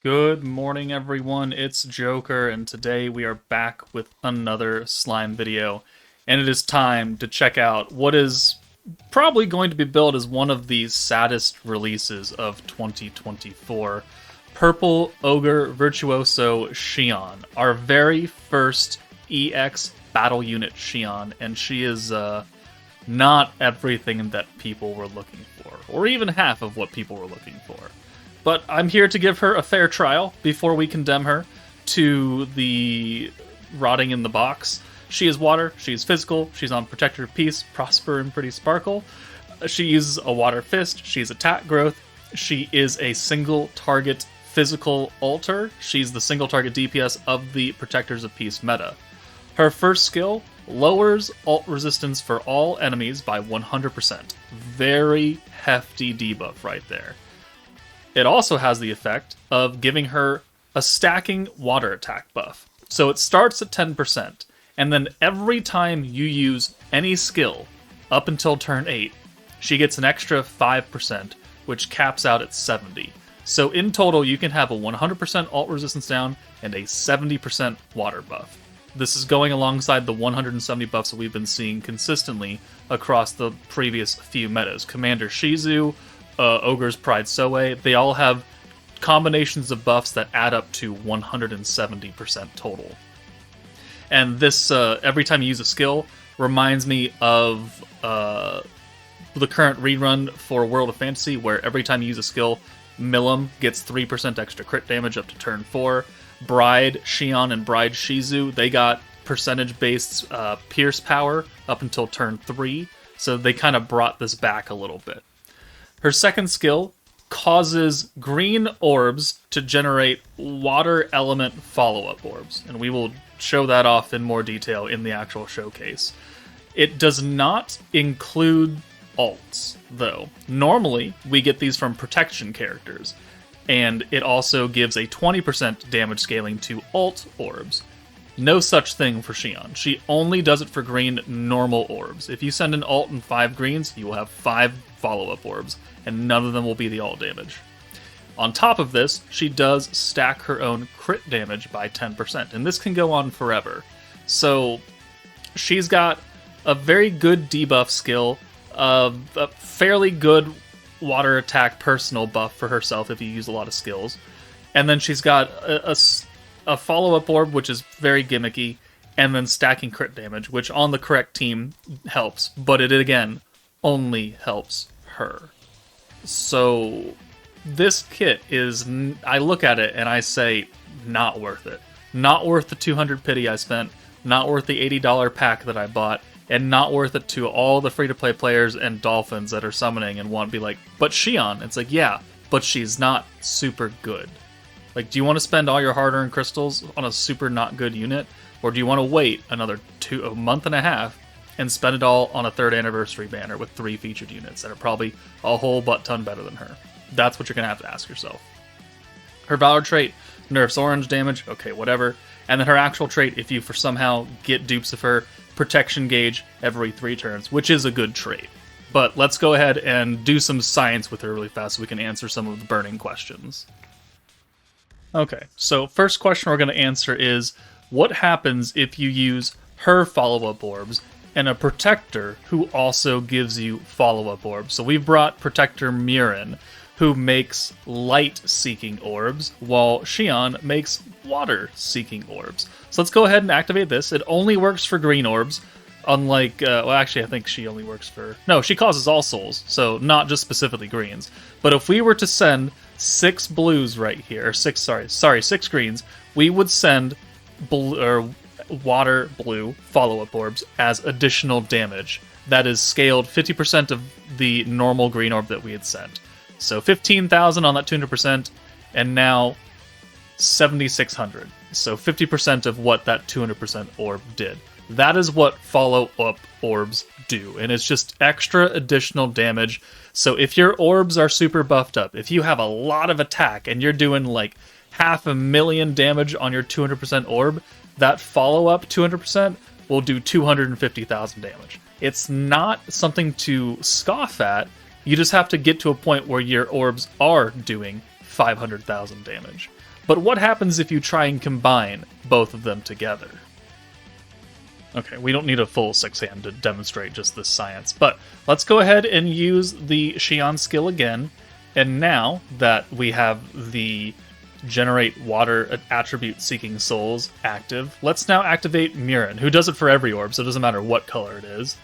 Good morning, everyone. It's Joker, and today we are back with another slime video. And it is time to check out what is probably going to be billed as one of the saddest releases of 2024. Purple Ogre Virtuoso Shion, our very first EX battle unit Shion, and she is not everything that people were looking for, or even half of what people were looking for. But I'm here to give her a fair trial before we condemn her to the rotting in the box. She is water, she is physical, she's on Protector of Peace, Prosper, and Pretty Sparkle. She uses a water fist, she's attack growth, she is a single target physical alter, she's the single target DPS of the Protectors of Peace meta. Her first skill lowers ult resistance for all enemies by 100%. Very hefty debuff right there. It also has the effect of giving her a stacking water attack buff. So it starts at 10%, and then every time you use any skill up until turn 8, she gets an extra 5%, which caps out at 70. So in total, you can have a 100% ult resistance down and a 70% water buff. This is going alongside the 170 buffs that we've been seeing consistently across the previous few metas. Commander Shizu, Ogre's Pride Soe, they all have combinations of buffs that add up to 170% total. And this, every time you use a skill, reminds me of the current rerun for World of Fantasy, where every time you use a skill, Milim gets 3% extra crit damage up to turn 4. Bride Shion and Bride Shizu, they got percentage-based pierce power up until turn 3, so they kind of brought this back a little bit. Her second skill causes green orbs to generate water element follow-up orbs, and we will show that off in more detail in the actual showcase. It does not include ults, though. Normally, we get these from protection characters, and it also gives a 20% damage scaling to ult orbs. No such thing for Shion. She only does it for green normal orbs. If you send an ult and 5 greens, you will have 5 follow-up orbs, and none of them will be the ult damage. On top of this, she does stack her own crit damage by 10%, and this can go on forever. So she's got a very good debuff skill, a fairly good water attack personal buff for herself if you use a lot of skills, and then she's got a follow-up orb, which is very gimmicky, and then stacking crit damage, which on the correct team helps, but it again only helps her. So this kit is, I look at it and I say, not worth it. Not worth the 200 pity I spent, not worth the $80 pack that I bought, and not worth it to all the free-to-play players and dolphins that are summoning and want to be like, but Shion. It's like, yeah, but she's not super good. Like, do you want to spend all your hard-earned crystals on a super not good unit? Or do you want to wait another a month and a half and spend it all on a 3rd anniversary banner with 3 featured units that are probably a whole butt ton better than her? That's what you're going to have to ask yourself. Her Valor trait nerfs orange damage, okay, whatever. And then her actual trait, if you for somehow get dupes of her, protection gauge every 3 turns, which is a good trait. But let's go ahead and do some science with her really fast so we can answer some of the burning questions. Okay, so first question we're going to answer is, what happens if you use her follow-up orbs and a protector who also gives you follow-up orbs? So we've brought Protector Murin, who makes light-seeking orbs, while Shion makes water-seeking orbs. So let's go ahead and activate this. It only works for green orbs, unlike, well, actually, I think she only works for... No, she causes all souls, so not just specifically greens. But if we were to send 6 blues right here, or 6 greens, we would send water blue follow-up orbs as additional damage. That is scaled 50% of the normal green orb that we had sent. So 15,000 on that 200%, and now 7,600. So 50% of what that 200% orb did. That is what follow-up orbs do, and it's just extra additional damage. So if your orbs are super buffed up, if you have a lot of attack and you're doing like 500,000 damage on your 200% orb, that follow-up 200% will do 250,000 damage. It's not something to scoff at. You just have to get to a point where your orbs are doing 500,000 damage. But what happens if you try and combine both of them together? Okay, we don't need a full 6-hand to demonstrate just this science, but let's go ahead and use the Shion skill again. And now that we have the generate water attribute seeking souls active, let's now activate Murin, who does it for every orb, so it doesn't matter what color it is.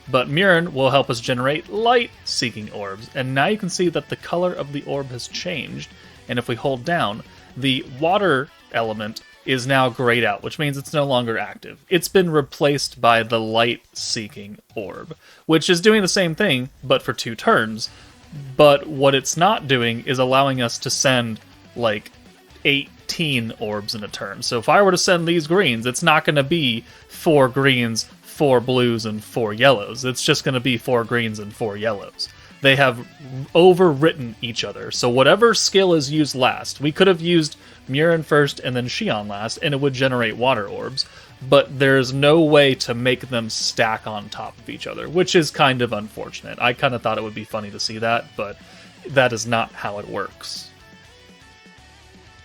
But Murin will help us generate light seeking orbs, and now you can see that the color of the orb has changed, and if we hold down, the water element is now grayed out, which means it's no longer active. It's been replaced by the light-seeking orb, which is doing the same thing, but for 2 turns. But what it's not doing is allowing us to send, like, 18 orbs in a turn. So if I were to send these greens, it's not going to be 4 greens, 4 blues, and 4 yellows. It's just going to be 4 greens and 4 yellows. They have overwritten each other. So whatever skill is used last, we could have used Murin first and then Shion last, and it would generate water orbs, but there's no way to make them stack on top of each other, which is kind of unfortunate. I kind of thought it would be funny to see that, but that is not how it works.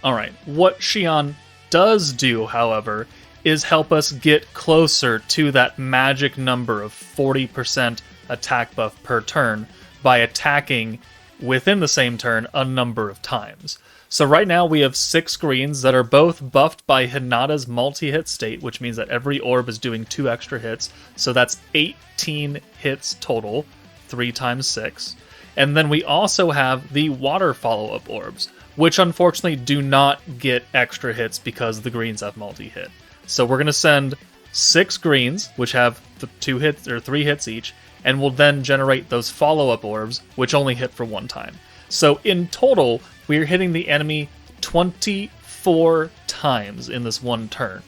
Alright, what Shion does do, however, is help us get closer to that magic number of 40% attack buff per turn by attacking within the same turn a number of times. So right now we have 6 greens that are both buffed by Hinata's multi-hit state, which means that every orb is doing 2 extra hits, so that's 18 hits total, 3 times 6. And then we also have the water follow-up orbs, which unfortunately do not get extra hits because the greens have multi-hit. So we're going to send 6 greens, which have 2 hits or 3 hits each, and will then generate those follow-up orbs, which only hit for 1 time. So in total, we are hitting the enemy 24 times in this 1 turn.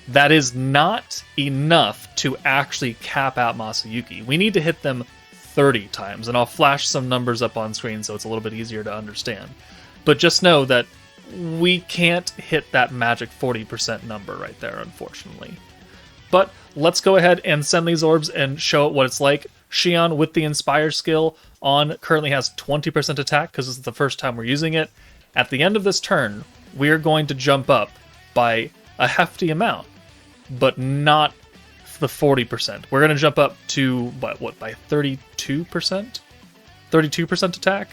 That is not enough to actually cap out Masayuki. We need to hit them 30 times, and I'll flash some numbers up on screen so it's a little bit easier to understand. But just know that we can't hit that magic 40% number right there, unfortunately. But let's go ahead and send these orbs and show it what it's like. Shion with the Inspire skill on currently has 20% attack because this is the first time we're using it. At the end of this turn, we are going to jump up by a hefty amount, but not the 40%. We're going to jump up to, what by 32%? 32% attack?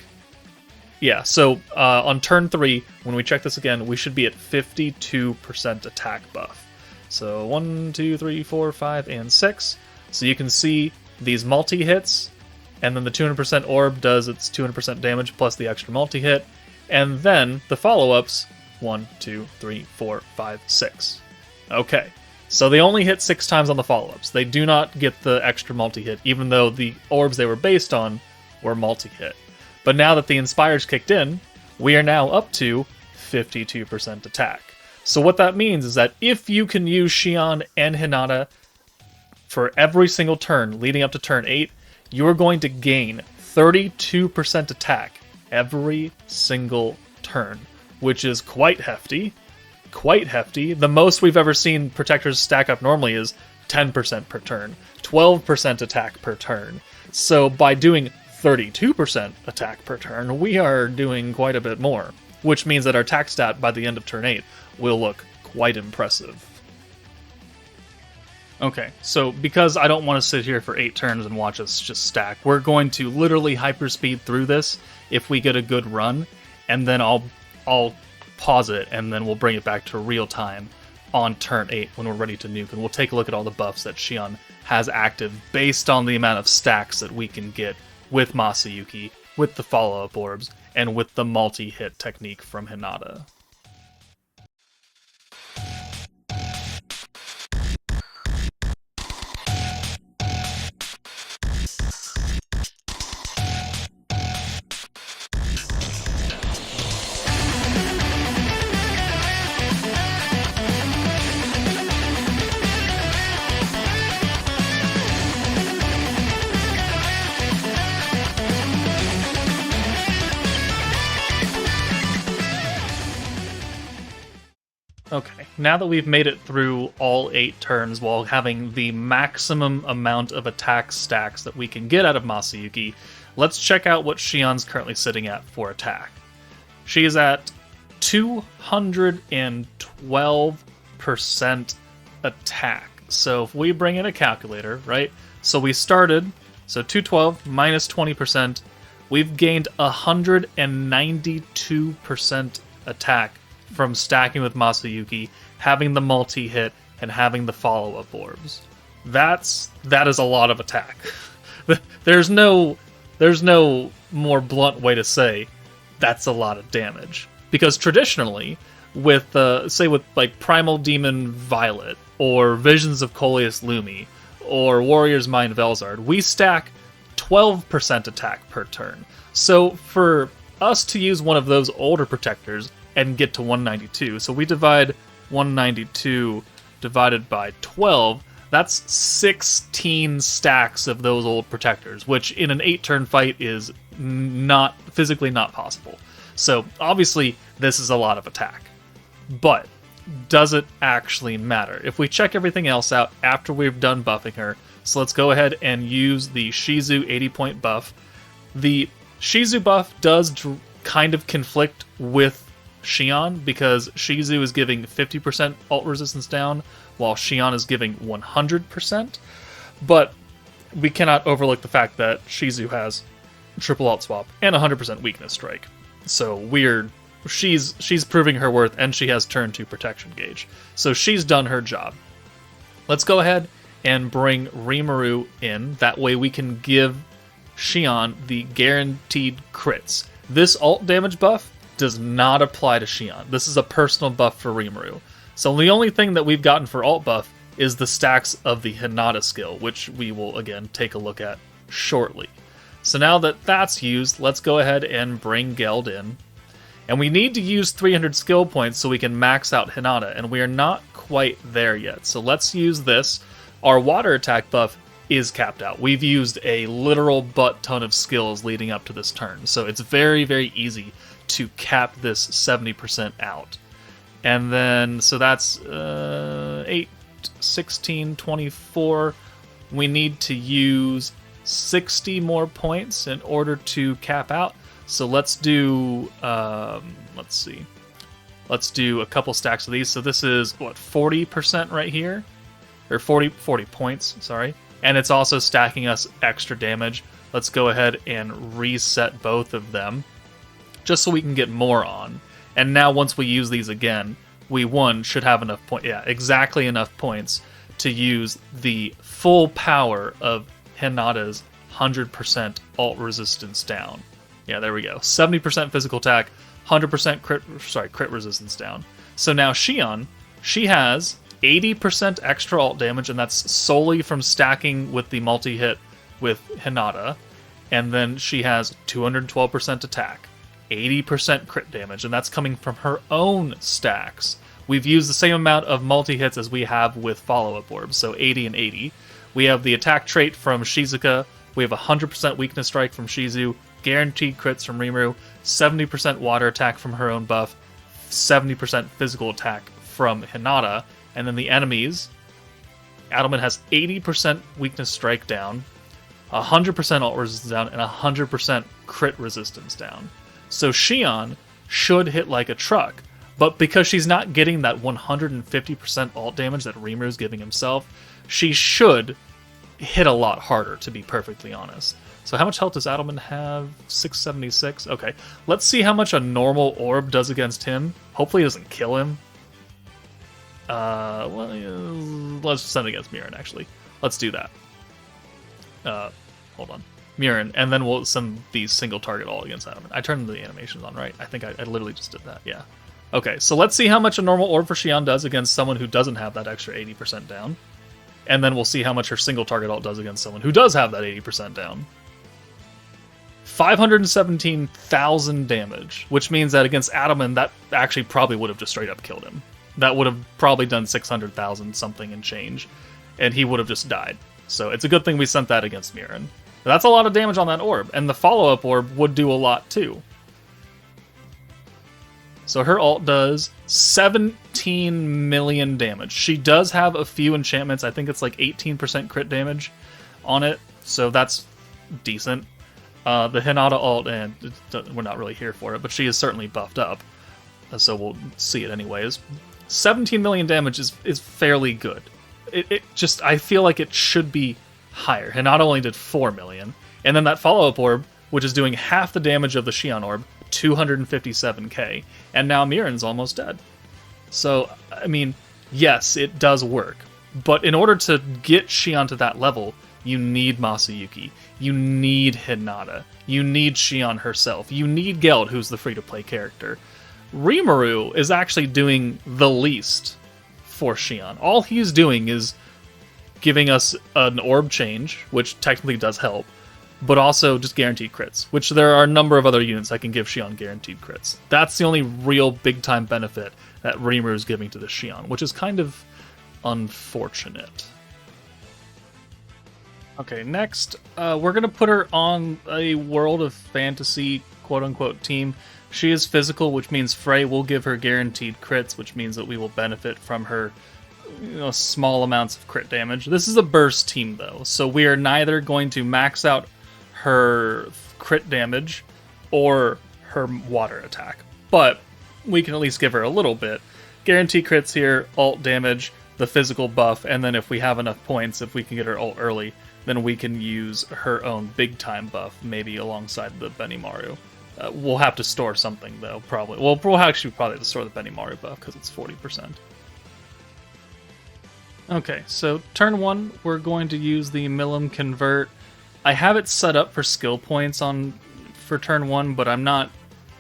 Yeah, so on turn 3, when we check this again, we should be at 52% attack buff. So 1, 2, 3, 4, 5, and 6. So you can see these multi-hits, and then the 200% orb does its 200% damage plus the extra multi-hit, and then the follow-ups, 1, 2, 3, 4, 5, 6. Okay, so they only hit 6 times on the follow-ups. They do not get the extra multi-hit, even though the orbs they were based on were multi-hit. But now that the Inspire's kicked in, we are now up to 52% attack. So what that means is that if you can use Shion and Hinata for every single turn leading up to turn 8, you are going to gain 32% attack every single turn, which is quite hefty. Quite hefty. The most we've ever seen protectors stack up normally is 10% per turn, 12% attack per turn. So by doing 32% attack per turn, we are doing quite a bit more, which means that our attack stat by the end of turn 8 will look quite impressive. Okay, so because I don't want to sit here for 8 turns and watch us just stack, we're going to literally hyperspeed through this if we get a good run, and then I'll pause it, and then we'll bring it back to real time on turn 8 when we're ready to nuke, and we'll take a look at all the buffs that Shion has active based on the amount of stacks that we can get with Masayuki, with the follow-up orbs, and with the multi-hit technique from Hinata. Okay, now that we've made it through all 8 turns while having the maximum amount of attack stacks that we can get out of Masayuki, let's check out what Shion's currently sitting at for attack. She is at 212% attack. So if we bring in a calculator, right? So we started, so 212 minus 20%, we've gained 192% attack from stacking with Masayuki, having the multi-hit, and having the follow-up orbs. That is a lot of attack. There's no more blunt way to say that's a lot of damage. Because traditionally, with say with like Primal Demon Violet, or Visions of Coleus Lumi, or Warrior's Mind of Elzard, we stack 12% attack per turn. So for us to use one of those older protectors and get to 192, so we divide 192 divided by 12, that's 16 stacks of those old protectors, which in an 8-turn fight is physically not possible. So obviously this is a lot of attack. But does it actually matter? If we check everything else out after we've done buffing her, so let's go ahead and use the Shizu 80-point buff. The Shizu buff does kind of conflict with Shion, because Shizu is giving 50% ult resistance down, while Shion is giving 100%. But we cannot overlook the fact that Shizu has triple ult swap and 100% weakness strike. So she's proving her worth, and she has turn 2 protection gauge. So she's done her job. Let's go ahead and bring Rimuru in. That way we can give Shion the guaranteed crits. This ult damage buff does not apply to Shion. This is a personal buff for Rimuru. So the only thing that we've gotten for ult buff is the stacks of the Hinata skill, which we will again take a look at shortly. So now that that's used, let's go ahead and bring Geld in. And we need to use 300 skill points so we can max out Hinata, and we are not quite there yet. So let's use this. Our water attack buff is capped out. We've used a literal butt ton of skills leading up to this turn, so it's very, very easy to cap this 70% out. And then, so that's 8, 16, 24. We need to use 60 more points in order to cap out. So let's do, let's see. Let's do a couple stacks of these. So this is, what, 40% right here? Or 40 points, sorry. And it's also stacking us extra damage. Let's go ahead and reset both of them, just so we can get more on. And now once we use these again, we, should have enough points. Yeah, exactly enough points to use the full power of Hinata's 100% ult resistance down. Yeah, there we go. 70% physical attack, 100% crit resistance down. So now Shion, she has 80% extra ult damage, and that's solely from stacking with the multi-hit with Hinata. And then she has 212% attack, 80% crit damage, and that's coming from her own stacks. We've used the same amount of multi-hits as we have with follow-up orbs, so 80 and 80. We have the attack trait from Shizuka, we have 100% weakness strike from Shizu, guaranteed crits from Rimuru, 70% water attack from her own buff, 70% physical attack from Hinata, and then the enemies, Adelman has 80% weakness strike down, 100% ult resistance down, and 100% crit resistance down. So Shion should hit like a truck, but because she's not getting that 150% ult damage that Rimuru's giving himself, she should hit a lot harder, to be perfectly honest. So how much health does Adelman have? 676? Okay, let's see how much a normal orb does against him. Hopefully it doesn't kill him. Well, let's send it against Mirren, actually. Let's do that. Hold on. Mirren, and then we'll send the single target all against Adelman. I turned the animations on, right? I think I literally just did that, yeah. Okay, so let's see how much a normal orb for Shion does against someone who doesn't have that extra 80% down. And then we'll see how much her single target ult does against someone who does have that 80% down. 517,000 damage, which means that against Adelman, that actually probably would have just straight up killed him. That would have probably done 600,000 something and change, and he would have just died. So it's a good thing we sent that against Mirren. That's a lot of damage on that orb, and the follow-up orb would do a lot too. So her ult does 17 million damage. She does have a few enchantments. I think it's like 18% crit damage on it, so that's decent. The Hinata ult, and we're not really here for it, but she is certainly buffed up. so we'll see it anyways. 17 million damage is fairly good. It just, I feel like it should be higher. And not only did 4 million, and then that follow-up orb, which is doing half the damage of the Shion orb, 257k, and now Miran's almost dead. So, I mean, yes, it does work, but in order to get Shion to that level, you need Masayuki, you need Hinata, you need Shion herself, you need Geld, who's the free-to-play character. Rimuru is actually doing the least for Shion. All he's doing is giving us an orb change, which technically does help, but also just guaranteed crits, which there are a number of other units that can give Shion guaranteed crits. That's the only real big-time benefit that Rimuru is giving to the Shion, which is kind of unfortunate. Okay, next, we're going to put her on a World of Fantasy quote-unquote team. She is physical, which means Frey will give her guaranteed crits, which means that we will benefit from her small amounts of crit damage. This is a burst team, though, so we are neither going to max out her crit damage or her water attack, but we can at least give her a little bit. Guaranteed crits here, ult damage, the physical buff, and then if we have enough points, if we can get her ult early, then we can use her own big-time buff, maybe alongside the Benimaru. We'll have to store something, though, probably. Well, we'll actually probably have to store the Benimaru buff, because it's 40%. Okay, so turn 1, we're going to use the Milim Convert. I have it set up for skill points for turn 1, but I'm not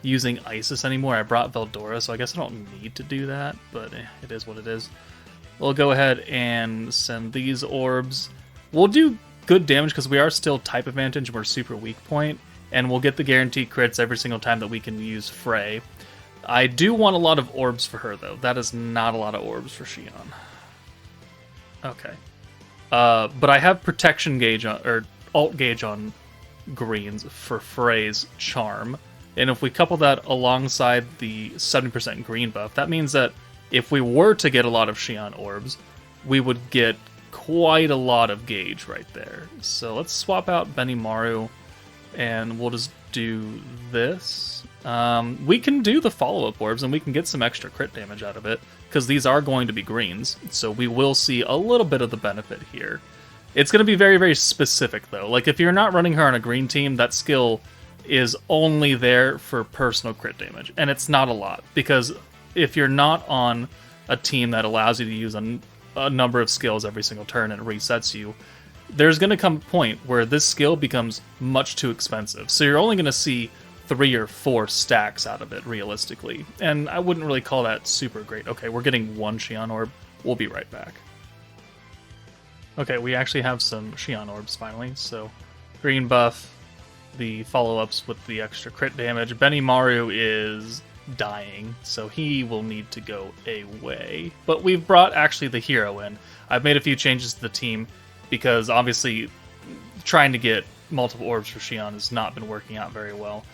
using Isis anymore. I brought Veldora, so I guess I don't need to do that, but it is what it is. We'll go ahead and send these orbs. We'll do good damage because we are still type advantage and we're super weak point, and we'll get the guaranteed crits every single time that we can use Frey. I do want a lot of orbs for her, though. That is not a lot of orbs for Shion. Okay. But I have protection gauge or alt gauge on greens for Frey's charm. And if we couple that alongside the 70% green buff, that means that if we were to get a lot of Shion orbs, we would get quite a lot of gauge right there. So let's swap out Benimaru, and we'll just do this. We can do the follow-up orbs, and we can get some extra crit damage out of it, because these are going to be greens, so we will see a little bit of the benefit here. It's going to be very, very specific, though. Like, if you're not running her on a green team, that skill is only there for personal crit damage, and it's not a lot, because if you're not on a team that allows you to use a number of skills every single turn and it resets you, there's going to come a point where this skill becomes much too expensive. So you're only going to see 3 or 4 stacks out of it, realistically. And I wouldn't really call that super great. Okay, we're getting 1 Shion Orb. We'll be right back. Okay, we actually have some Shion Orbs, finally. So, green buff, the follow-ups with the extra crit damage. Benimaru is dying, so he will need to go away. But we've brought, actually, the hero in. I've made a few changes to the team, because obviously trying to get multiple orbs for Shion has not been working out very well.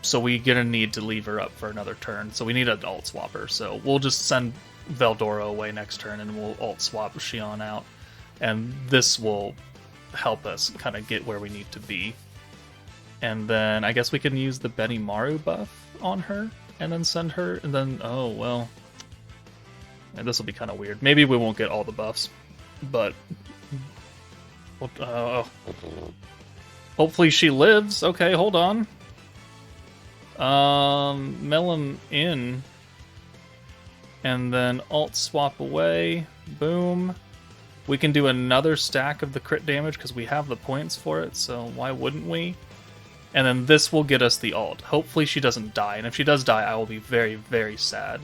So we're going to need to leave her up for another turn. So we need an alt swapper. So we'll just send Veldora away next turn and we'll alt swap Shion out. And this will help us kind of get where we need to be. And then I guess we can use the Benimaru buff on her and then send her. And then, oh, well. And this will be kind of weird. Maybe we won't get all the buffs. But hopefully she lives. Okay, hold on. Milim in. And then alt swap away. Boom. We can do another stack of the crit damage because we have the points for it, so why wouldn't we? And then this will get us the alt. Hopefully she doesn't die, and if she does die, I will be very, very sad.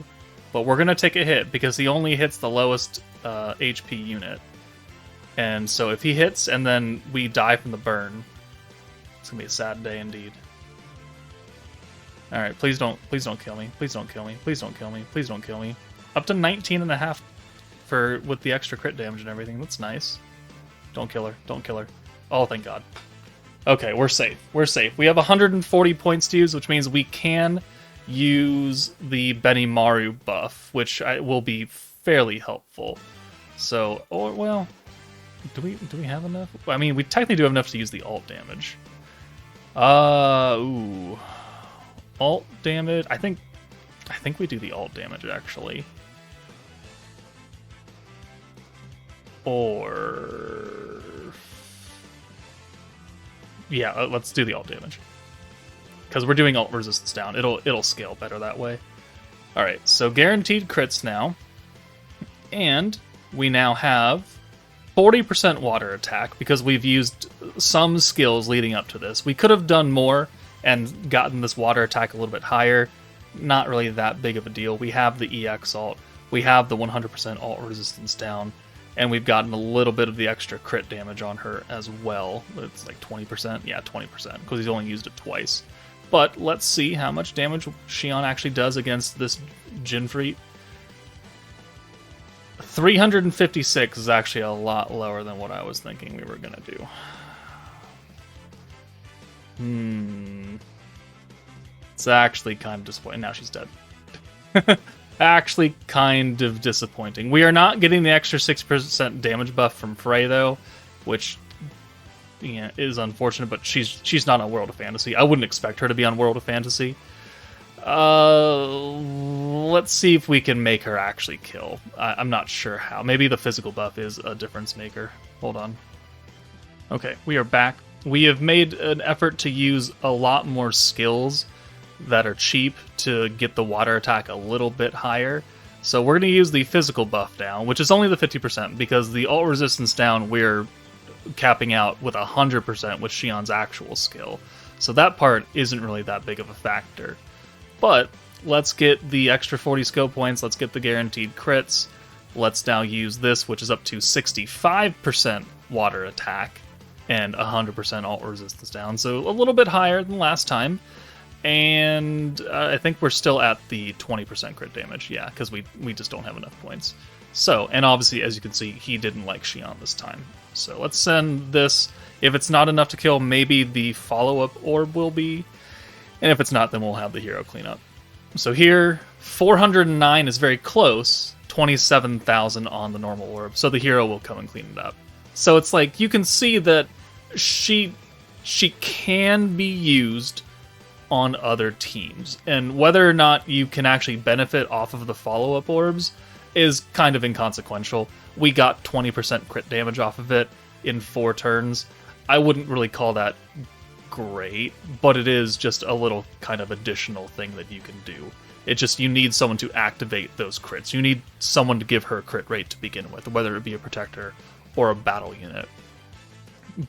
But we're going to take a hit because he only hits the lowest HP unit. And so if he hits and then we die from the burn, it's going to be a sad day indeed. Alright, please don't kill me. Please don't kill me. Please don't kill me. Please don't kill me. Up to 19.5 with the extra crit damage and everything. That's nice. Don't kill her. Don't kill her. Oh, thank God. Okay, we're safe. We're safe. We have 140 points to use, which means we can use the Benimaru buff, which will be fairly helpful. So, or well, do we have enough? I mean, we technically do have enough to use the alt damage. Ooh. Alt damage. I think I think we do the alt damage, actually. Or... yeah, let's do the alt damage. Because we're doing alt resistance down. It'll scale better that way. Alright, so guaranteed crits now. And we now have 40% water attack because we've used some skills leading up to this. We could have done more and gotten this water attack a little bit higher. Not really that big of a deal. We have the EX alt. We have the 100% alt resistance down. And we've gotten a little bit of the extra crit damage on her as well. It's like 20%. Yeah, 20%, because he's only used it twice. But let's see how much damage Shion actually does against this Jinfreet. 356 is actually a lot lower than what I was thinking we were going to do. It's actually kind of disappointing. Now she's dead. Actually kind of disappointing. We are not getting the extra 6% damage buff from Frey, though, which is unfortunate, but she's not on World of Fantasy. I wouldn't expect her to be on World of Fantasy. Let's see if we can make her actually kill. I'm not sure how. Maybe the physical buff is a difference maker. Hold on. Okay, we are back. We have made an effort to use a lot more skills that are cheap to get the water attack a little bit higher. So we're going to use the physical buff down, which is only the 50%, because the ult resistance down we're capping out with 100% with Shion's actual skill. So that part isn't really that big of a factor. But let's get the extra 40 skill points, let's get the guaranteed crits. Let's now use this, which is up to 65% water attack and 100% ult resistance down. So a little bit higher than last time. And I think we're still at the 20% crit damage, yeah, because we just don't have enough points. So, and obviously, as you can see, he didn't like Shion this time. So let's send this. If it's not enough to kill, maybe the follow-up orb will be. And if it's not, then we'll have the hero cleanup. So here, 409 is very close, 27,000 on the normal orb. So the hero will come and clean it up. So it's like, you can see that she can be used on other teams, and whether or not you can actually benefit off of the follow-up orbs is kind of inconsequential. We got 20% crit damage off of it in 4 turns. I wouldn't really call that great, but it is just a little kind of additional thing that you can do. It just, you need someone to activate those crits. You need someone to give her a crit rate to begin with, whether it be a protector or a battle unit.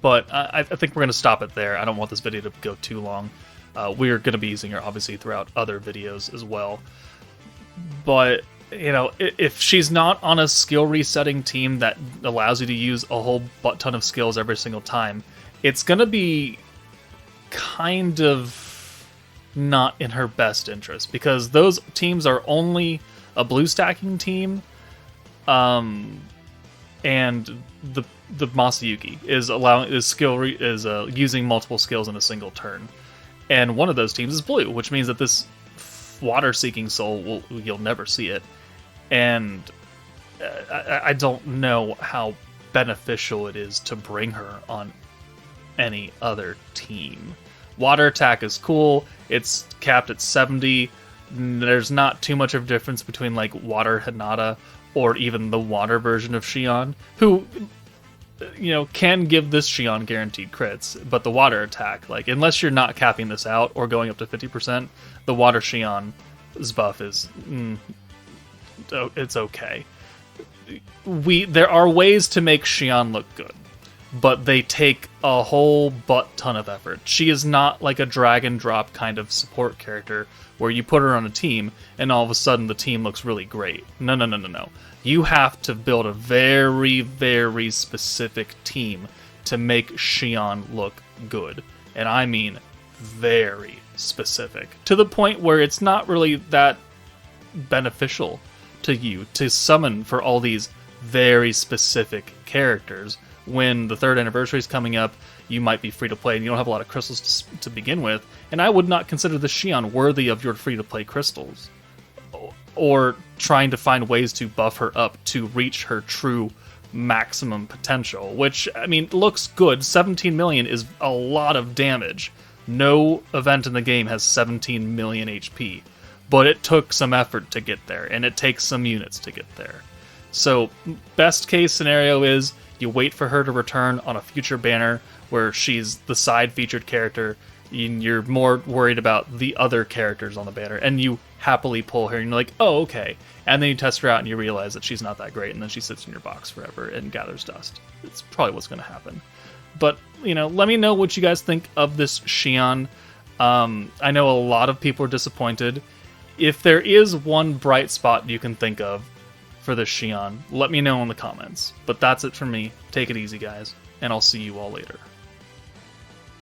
But I think we're going to stop it there. I don't want this video to go too long. We're going to be using her, obviously, throughout other videos as well. But, you know, if she's not on a skill resetting team that allows you to use a whole butt ton of skills every single time, it's going to be kind of not in her best interest. Because those teams are only a blue stacking team, and the Masayuki is using multiple skills in a single turn. And one of those teams is blue, which means that this water-seeking soul, you'll never see it. And I don't know how beneficial it is to bring her on any other team. Water attack is cool. It's capped at 70. There's not too much of a difference between, like, Water Hinata or even the water version of Shion, who, you know, can give this Shion guaranteed crits, but the water attack, like, unless you're not capping this out or going up to 50%, the water Shion's buff is, it's okay. There are ways to make Shion look good, but they take a whole butt ton of effort. She is not like a drag and drop kind of support character where you put her on a team and all of a sudden the team looks really great. No. You have to build a very, very specific team to make Shion look good. And I mean very specific. To the point where it's not really that beneficial to you to summon for all these very specific characters. When the 3rd anniversary is coming up, you might be free to play and you don't have a lot of crystals to begin with. And I would not consider the Shion worthy of your free to play crystals. Or trying to find ways to buff her up to reach her true maximum potential, which, I mean, looks good. 17 million is a lot of damage. No event in the game has 17 million HP. but it took some effort to get there, and it takes some units to get there. So, best case scenario is you wait for her to return on a future banner where she's the side featured character, and you're more worried about the other characters on the banner, and you happily pull her, and you're like, oh, okay. And then you test her out, and you realize that she's not that great, and then she sits in your box forever and gathers dust. It's probably what's going to happen. But, let me know what you guys think of this Shion. I know a lot of people are disappointed. If there is one bright spot you can think of for this Shion, let me know in the comments. But that's it from me. Take it easy, guys, and I'll see you all later.